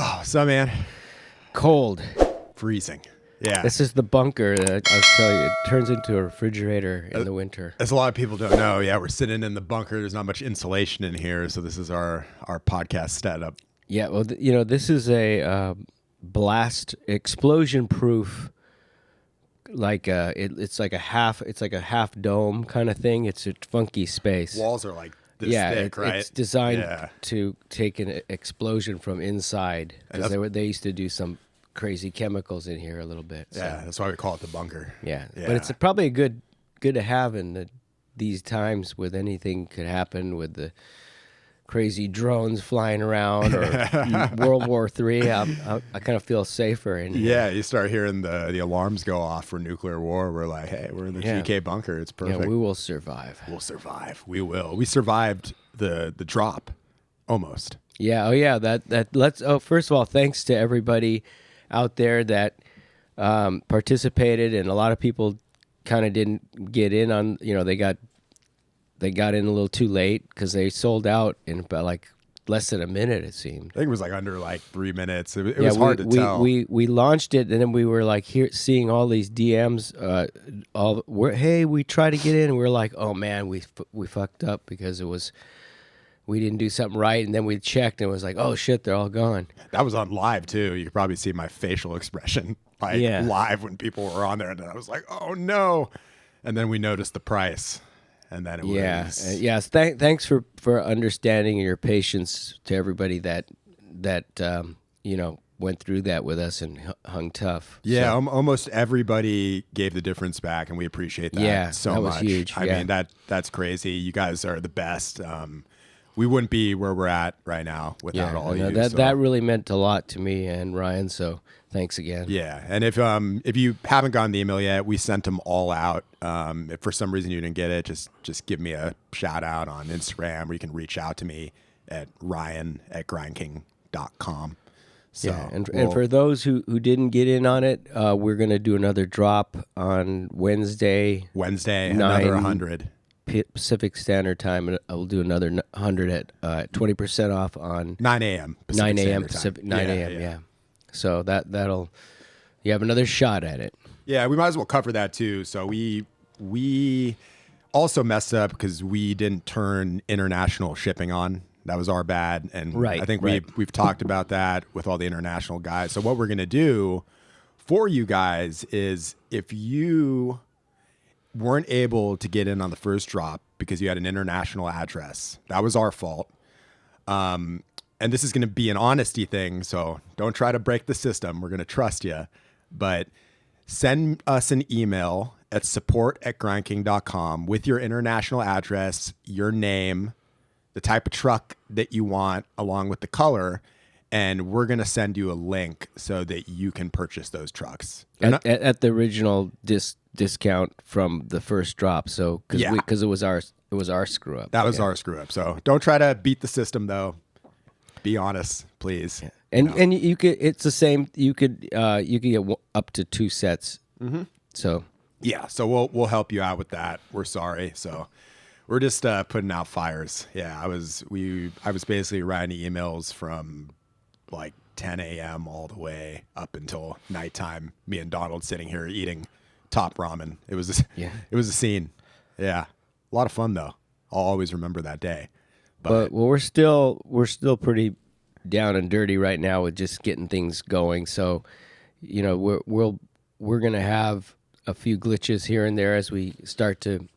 Oh, so man, Cold. freezing. Yeah. This is the bunker that I'll tell you, it turns into a refrigerator in the winter. As a lot of people don't know, yeah, we're sitting in the bunker. There's not much insulation in here, so this is our podcast setup. Yeah, well, this is a blast explosion-proof. It's like a half dome kind of thing. It's a funky space. Walls are like this thick, right? It's designed to take an explosion from inside because they used to do some crazy chemicals in here a little bit. So. Yeah, that's why we call it the bunker. Yeah. But it's probably a good to have in these times with anything could happen with the crazy drones flying around or World War III. I kind of feel safer in here. Yeah, you start hearing the alarms go off for nuclear war. We're like, hey, we're in the GK bunker. It's perfect. Yeah, we will survive. We'll survive. We will. We survived the drop almost. Yeah. Oh yeah. First of all, thanks to everybody out there that participated, and a lot of people kind of didn't get in on. They got in a little too late because they sold out in about like less than a minute. It seemed. I think it was like under 3 minutes. It was hard to tell. We launched it, and then we were like seeing all these DMs. Hey, we tried to get in, and we were like, oh man, we fucked up because we didn't do something right, and then we checked, and it was like, oh shit, they're all gone. That was on live too. You could probably see my facial expression live when people were on there, and I was like, oh no. And then we noticed the price, and then it was yes. Thanks for understanding and your patience to everybody that went through that with us and hung tough. Yeah, almost everybody gave the difference back, and we appreciate that so that much. Was huge. I mean that's crazy. You guys are the best. We wouldn't be where we're at right now without all you. That really meant a lot to me and Ryan, so thanks again. Yeah, and if you haven't gotten the email yet, we sent them all out. If for some reason you didn't get it, just give me a shout out on Instagram, or you can reach out to me at ryan@grindking.com. So, and for those who didn't get in on it, we're going to do another drop on Wednesday, another 100. Pacific Standard Time, and I'll do another 100 at 20% off on 9 a.m. 9 a.m. Pacific, 9 a.m. Yeah. So that'll you have another shot at it. Yeah, we might as well cover that too. So we also messed up because we didn't turn international shipping on. That was our bad, and I think we've talked about that with all the international guys. So what we're gonna do for you guys is, if you weren't able to get in on the first drop because you had an international address, that was our fault. And this is going to be an honesty thing, so don't try to break the system. We're going to trust you. But send us an email at support@grindking.com with your international address, your name, the type of truck that you want, along with the color, and we're going to send you a link so that you can purchase those trucks. At the original discount from the first drop, so because it was our screw up. That was our screw up. So don't try to beat the system, though. Be honest, please. Yeah. And you could. It's the same. You could get up to 2 sets. Mm-hmm. So so we'll help you out with that. We're sorry. So we're just putting out fires. Yeah, I was basically writing emails from like 10 a.m. all the way up until nighttime. Me and Donald sitting here eating top ramen. It was a scene. Yeah, a lot of fun though. I'll always remember that day. But we're still pretty down and dirty right now with just getting things going. So, we're gonna have a few glitches here and there as we start to,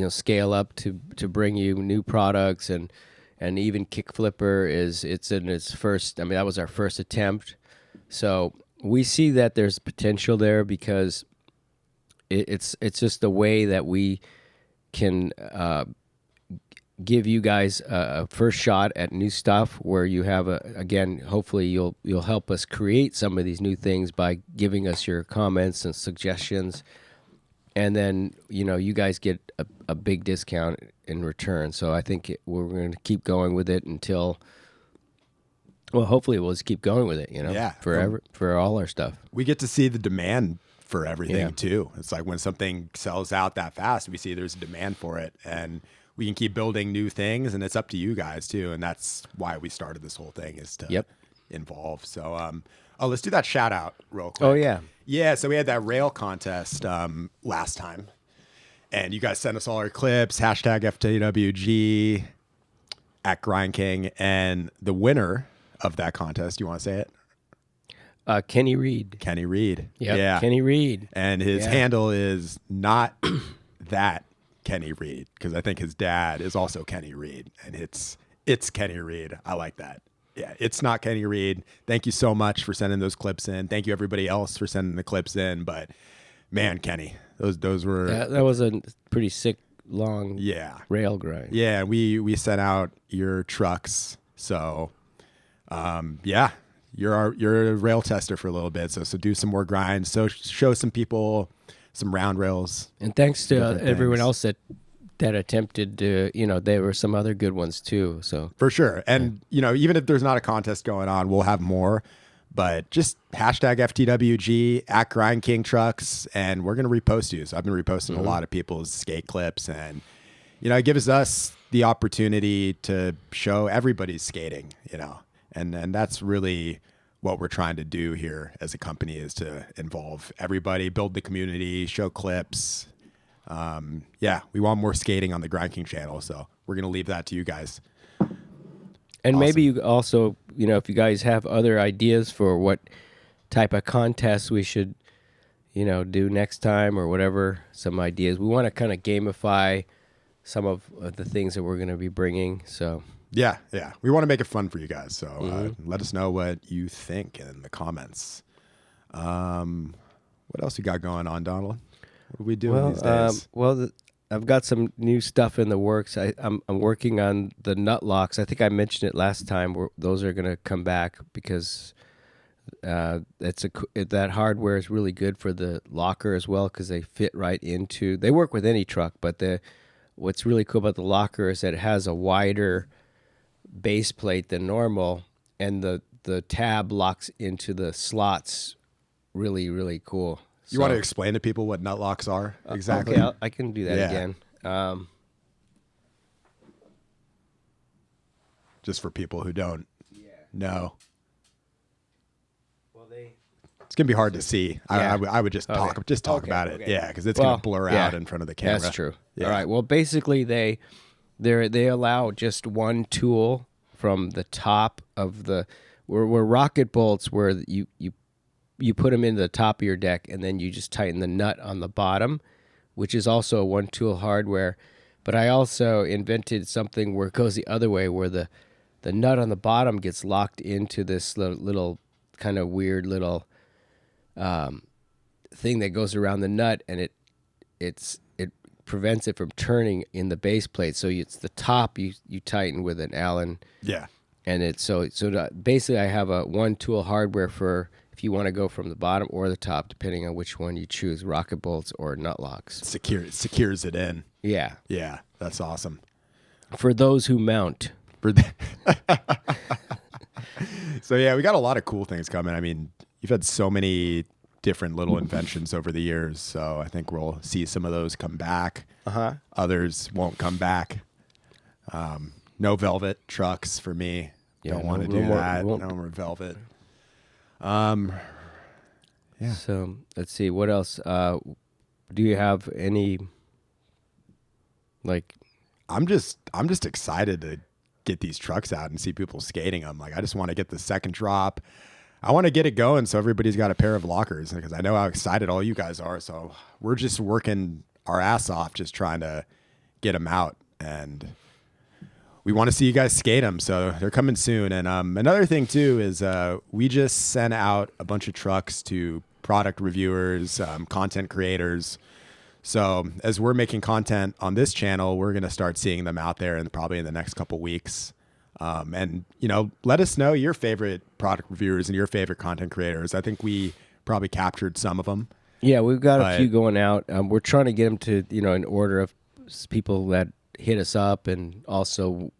scale up to bring you new products, and even Kick Flipper it's in its first. I mean, that was our first attempt. So we see that there's potential there because it's just the way that we can give you guys a first shot at new stuff, where you have hopefully you'll help us create some of these new things by giving us your comments and suggestions, and then you guys get a big discount in return. So I think we're going to keep going with it until, well, hopefully we'll just keep going with it, forever, for all our stuff. We get to see the demand for everything too. It's like when something sells out that fast, we see there's a demand for it, and we can keep building new things, and it's up to you guys too. And that's why we started this whole thing, is to involved. So, let's do that shout out real quick. Oh yeah. Yeah. So we had that rail contest last time, and you guys sent us all our clips, hashtag FTWG at GrindKing, and the winner of that contest, you want to say it? Kenny Reed. Kenny Reed. Yep, Yeah. Kenny Reed. And his handle is not that Kenny Reed, because I think his dad is also Kenny Reed, and it's Kenny Reed. I like that. Yeah, it's not Kenny Reed. Thank you so much for sending those clips in. Thank you everybody else for sending the clips in. But man, Kenny, those were that was a pretty sick long rail grind. Yeah, we sent out your trucks. So you're a rail tester for a little bit. So do some more grinds. So show some people some round rails. And thanks to everyone else that attempted to, there were some other good ones too. So for sure. And, even if there's not a contest going on, we'll have more, but just hashtag FTWG at GrindKing trucks. And we're going to repost you. So I've been reposting a lot of people's skate clips, and, it gives us the opportunity to show everybody's skating, and that's really what we're trying to do here as a company, is to involve everybody, build the community, show clips. We want more skating on the GrindKing channel, so we're going to leave that to you guys. And maybe you also, if you guys have other ideas for what type of contests we should, do next time or whatever, some ideas. We want to kind of gamify some of the things that we're going to be bringing, so... Yeah. We want to make it fun for you guys. So let us know what you think in the comments. What else you got going on, Donald? What are we doing these days? I've got some new stuff in the works. I'm working on the nut locks. I think I mentioned it last time. Those are going to come back because that hardware is really good for the locker as well, because they fit right into. They work with any truck, but what's really cool about the locker is that it has a wider base plate than normal, and the tab locks into the slots. Really, really cool. You want to explain to people what nut locks are exactly? Okay, I can do that again. Just for people who don't know. Well, it's gonna be hard to see. Yeah. I would just talk about it. Okay. Yeah, because it's gonna blur out in front of the camera. That's true. Yeah. All right. Well, basically they allow just one tool from the top of the where rocket bolts, where you put them into the top of your deck, and then you just tighten the nut on the bottom, which is also a one tool hardware. But I also invented something where it goes the other way, where the nut on the bottom gets locked into this little kind of weird little thing that goes around the nut, and it prevents it from turning in the base plate. So it's the top you tighten with an Allen. Yeah. And it's basically I have a one tool hardware for if you want to go from the bottom or the top, depending on which one you choose, rocket bolts or nut locks. Secures it in. Yeah. Yeah, that's awesome. For those who mount. So yeah, we got a lot of cool things coming. I mean, you've had so many different little inventions over the years, so I think we'll see some of those come back. Others won't come back. No velvet trucks for me. Don't want to do that. No more velvet. Yeah. So let's see, what else? Do you have any I'm just excited to get these trucks out and see people skating them. I just want to get the second drop. I want to get it going so everybody's got a pair of lockers, because I know how excited all you guys are. So we're just working our ass off just trying to get them out, and we want to see you guys skate them. So they're coming soon. And another thing too is we just sent out a bunch of trucks to product reviewers, content creators. So as we're making content on this channel, we're going to start seeing them out there probably in the next couple weeks. And, let us know your favorite product reviewers and your favorite content creators. I think we probably captured some of them. Yeah, we've got a few going out. We're trying to get them to, in order of people that hit us up, and also,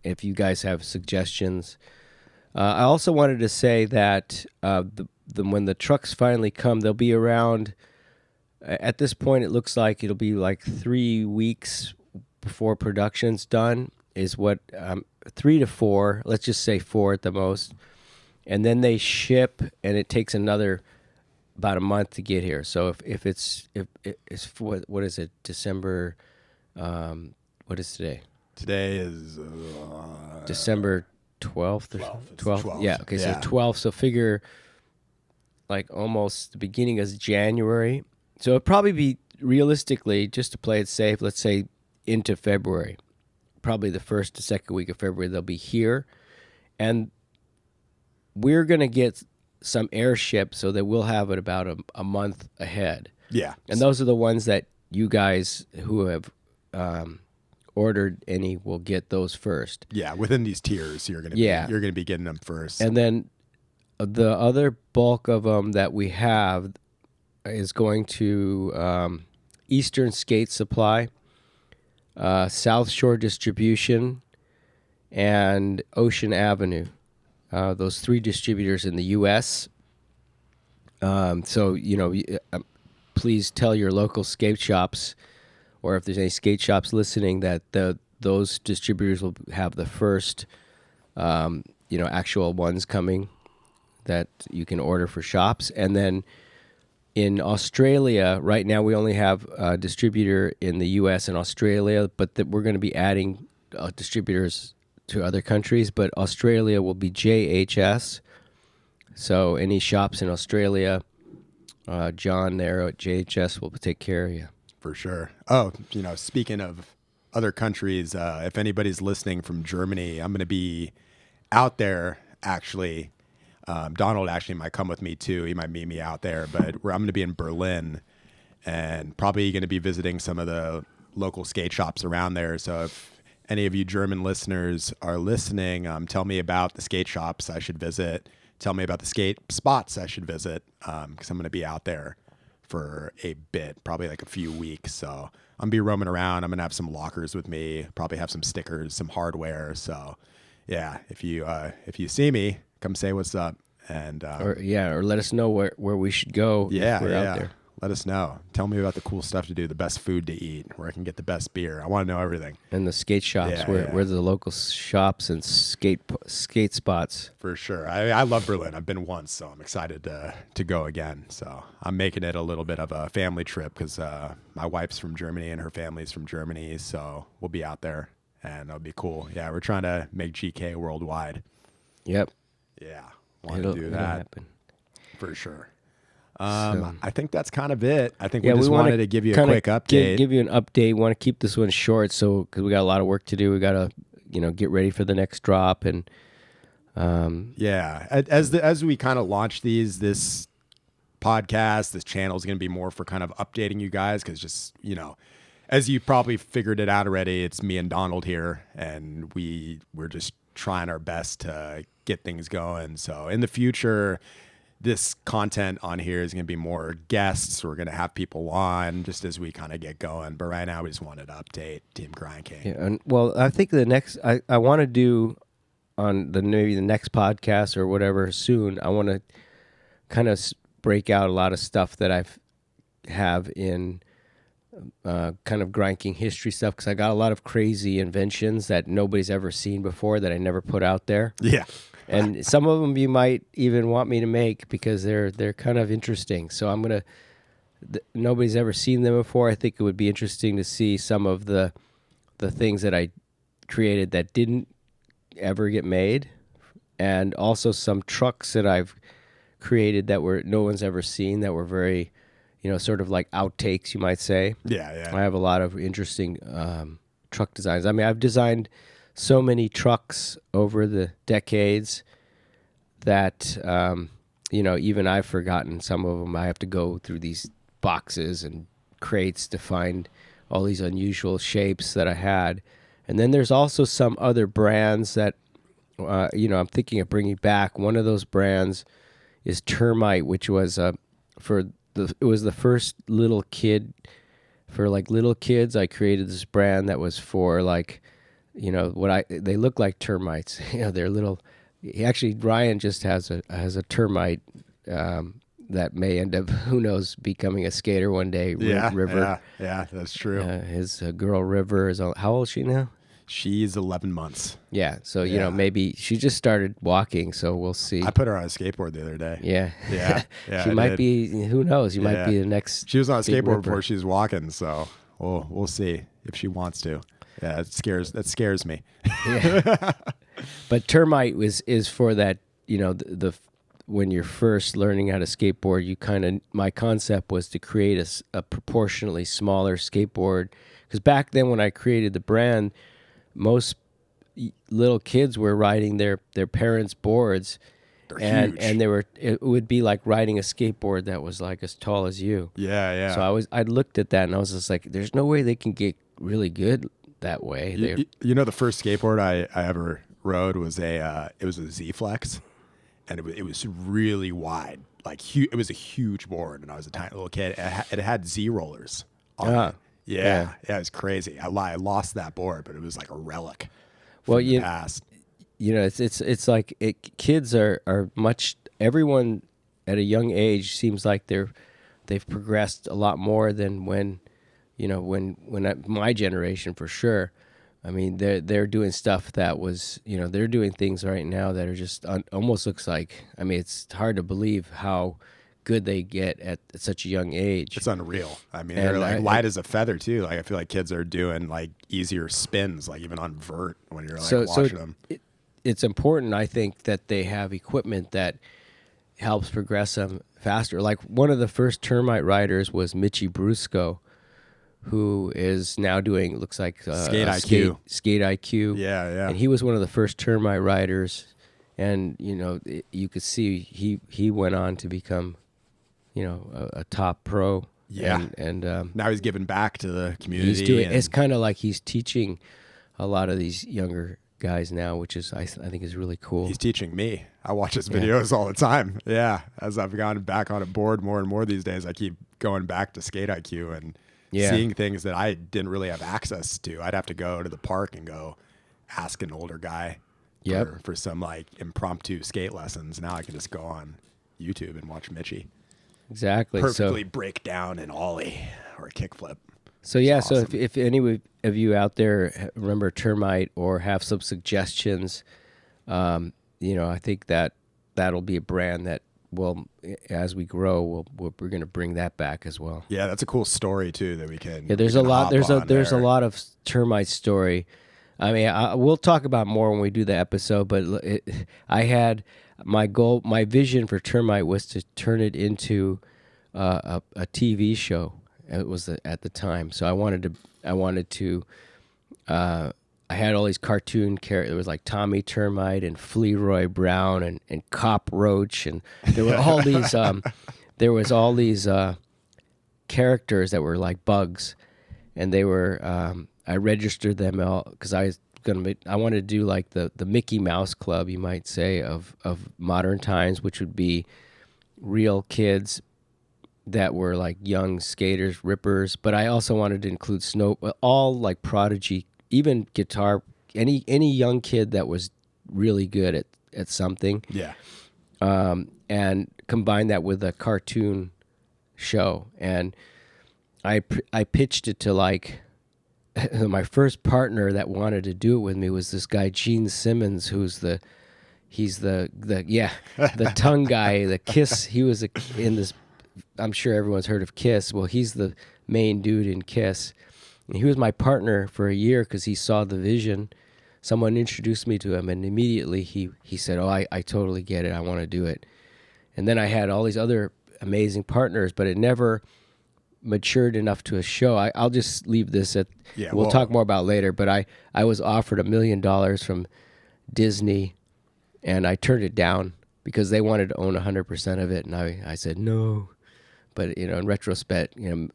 if you guys have suggestions. I also wanted to say that when the trucks finally come, they'll be around. At this point, it looks like it'll be like 3 weeks before production's done. Is what 3 to 4. Let's just say 4 at the most. and then they ship, and it takes about a month to get here. So if it's what is it, December? What is today? Today is December 12th. 12th. Yeah. Okay. So 12th. So figure like almost the beginning of January. So it'd probably be realistically, just to play it safe, let's say into February. Probably the first to second week of February they'll be here, and we're gonna get some airship so that we'll have it about a month ahead. Yeah. And those are the ones that you guys who have ordered any will get those first. Yeah, within these tiers, you're gonna be getting them first. And then the other bulk of them that we have is going to Eastern Skate Supply, South Shore Distribution, and Ocean Avenue. Those 3 distributors in the U.S. So, please tell your local skate shops, or if there's any skate shops listening, that those distributors will have the first, actual ones coming that you can order for shops. And then in Australia, right now we only have a distributor in the U.S. and Australia, but we're going to be adding distributors to other countries, but Australia will be JHS. So any shops in Australia, John there at JHS will take care of you. For sure. Oh, speaking of other countries, if anybody's listening from Germany, I'm going to be out there actually. Donald actually might come with me too. He might meet me out there, but I'm going to be in Berlin and probably going to be visiting some of the local skate shops around there. So if any of you German listeners are listening, tell me about the skate shops I should visit. Tell me about the skate spots I should visit, because I'm going to be out there for a bit, probably like a few weeks. So I'm going to be roaming around. I'm going to have some lockers with me, probably have some stickers, some hardware. So yeah, if you see me, come say what's up. And or let us know where we should go. Yeah, if we're out there. Let us know. Tell me about the cool stuff to do, the best food to eat, where I can get the best beer. I want to know everything. And the skate shops, where the local shops and skate spots. For sure. I love Berlin. I've been once, so I'm excited to go again. So I'm making it a little bit of a family trip because my wife's from Germany and her family's from Germany, so we'll be out there, and it'll be cool. Yeah, we're trying to make GK worldwide. Yep. Yeah, want to do that. Happen. For sure. I think that's kind of it. I think we just wanted to give you a quick update. Give you an update. We want to keep this one short, because we got a lot of work to do. We got to, get ready for the next drop, and as we kind of launch this podcast, this channel is going to be more for kind of updating you guys, because just as you probably figured it out already, it's me and Donald here, and we're just trying our best to get things going. So in the future, this content on here is going to be more guests. We're going to have people on just as we kind of get going. But right now, we just wanted to update Team GrindKing. Yeah, and I think the next I want to do on maybe the next podcast or whatever soon. I want to kind of break out a lot of stuff that I have in kind of GrindKing history stuff, because I got a lot of crazy inventions that nobody's ever seen before that I never put out there. Yeah. And some of them you might even want me to make because they're kind of interesting. So I'm going to, nobody's ever seen them before. I think it would be interesting to see some of the things that I created that didn't ever get made, and also some trucks that I've created that no one's ever seen, that were very, sort of like outtakes, you might say. Yeah. I have a lot of interesting truck designs. I mean, I've designed so many trucks over the decades that, even I've forgotten some of them. I have to go through these boxes and crates to find all these unusual shapes that I had. And then there's also some other brands that, I'm thinking of bringing back. One of those brands is Termite, which was it was the first little kid, for like little kids. I created this brand that was for like, they look like termites. They're little. Actually, Ryan just has a termite that may end up, who knows, becoming a skater one day. Yeah, River. Yeah, that's true. His girl River is how old is she now? She's 11 months. Yeah, so you know, maybe she just started walking, so we'll see. I put her on a skateboard the other day. Yeah, yeah. She might be. Who knows? You might be the next. She was on a skateboard before she was walking, so we'll see if she wants to. Yeah, that scares me. Yeah. But Termite is for that. You know, the when you're first learning how to skateboard, you kind of, my concept was to create a proportionally smaller skateboard, because back then when I created the brand, most little kids were riding their parents' boards, and it would be like riding a skateboard that was like as tall as you. Yeah. So I looked at that and I was just like, there's no way they can get really good that way. You know, the first skateboard I ever rode was it was a Z Flex, and it was really wide, like it was a huge board, and I was a tiny little kid. It had Z rollers on it. Yeah, it was crazy. I lost that board, but it was like a relic from the past. You know, it's like kids are much. Everyone at a young age seems like they've progressed a lot more than when my generation, for sure. I mean, they're doing stuff that was, you know, they're doing things right now that are just almost looks like. I mean, it's hard to believe how good they get at such a young age. It's unreal. I mean, they're like light as a feather too. Like, I feel like kids are doing like easier spins, like even on vert when you're like watching them. It's important, I think, that they have equipment that helps progress them faster. Like one of the first Termite riders was Mitchy Brusco, who is now doing, looks like Skate IQ. Skate IQ. Yeah. And he was one of the first Termite riders, and you know, you could see he went on to become, you know, a top pro. Yeah. And now he's giving back to the community. He's doing. It's kind of like he's teaching a lot of these younger guys now, which is I think is really cool. He's teaching me. I watch his videos all the time. Yeah. As I've gone back on a board more and more these days, I keep going back to Skate IQ and seeing things that I didn't really have access to. I'd have to go to the park and go ask an older guy for some like impromptu skate lessons. Now I can just go on YouTube and watch Mitchy. Exactly. Perfectly break down an ollie or a kickflip. So awesome. So if any of you out there remember Termite or have some suggestions, you know, I think that'll be a brand that will, as we grow, we're going to bring that back as well. Yeah, that's a cool story too that we can. Yeah, there's a lot. There's a lot of Termite story. I mean, we'll talk about more when we do the episode. But I had my goal, my vision for Termite was to turn it into a TV show. It was at the time, so I wanted to. I had all these cartoon characters. There was like Tommy Termite and Flearoy Brown and Cop Roach, and there were all these. There was all these characters that were like bugs, and they were. I registered them all because I wanted to do like the Mickey Mouse Club, you might say, of modern times, which would be real kids that were like young skaters, rippers, but I also wanted to include all like prodigy, even guitar, any young kid that was really good at something. Yeah. And combine that with a cartoon show. And I pitched it to like my first partner that wanted to do it with me was this guy Gene Simmons, who's the tongue guy, the Kiss. He was in this. I'm sure everyone's heard of Kiss. Well, he's the main dude in Kiss. And he was my partner for a year because he saw the vision. Someone introduced me to him, and immediately he said, "Oh, I totally get it. I want to do it." And then I had all these other amazing partners, but it never matured enough to a show. I'll just leave this at. Yeah, we'll talk more about later. But I was offered $1 million from Disney, and I turned it down because they wanted to own 100% of it, and I said no. But you know, in retrospect, you know,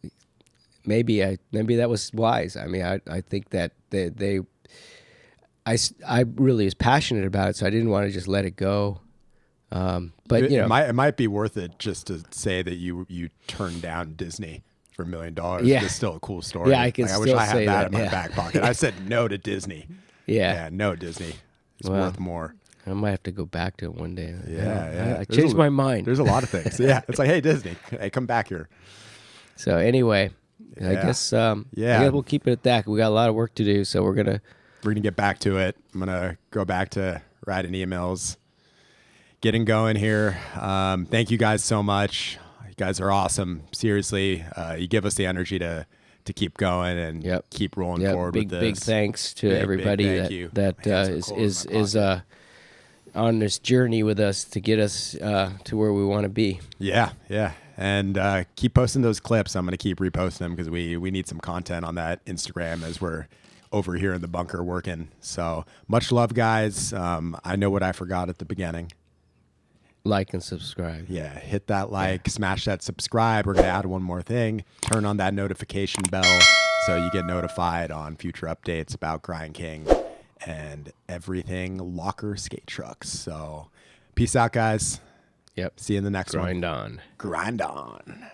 maybe that was wise. I mean, I think that I really was passionate about it, so I didn't want to just let it go. But you know, it might be worth it just to say that you turned down Disney for $1 million. Yeah, it's still a cool story. Yeah, I can. I wish I had that in my back pocket. I said no to Disney. Yeah, no Disney. It's worth more. I might have to go back to it one day. Yeah. I changed my mind. There's a lot of things. Yeah, it's like, hey, Disney, hey, come back here. So anyway, I guess we'll keep it at that. We got a lot of work to do, so we're gonna gonna get back to it. I'm gonna go back to writing emails, getting going here. Thank you guys so much. You guys are awesome. Seriously, you give us the energy to keep going and keep rolling forward with this. Big thanks to everybody that is on this journey with us to get us to where we want to be. Yeah. And keep posting those clips. I'm going to keep reposting them because we need some content on that Instagram as we're over here in the bunker working. So much love, guys. I know what I forgot at the beginning. Like and subscribe. Yeah, hit that like, smash that subscribe. We're going to add one more thing. Turn on that notification bell so you get notified on future updates about GrindKing and everything locker skate trucks. So peace out, guys. Yep. See you in the next one. Grind on. Grind on.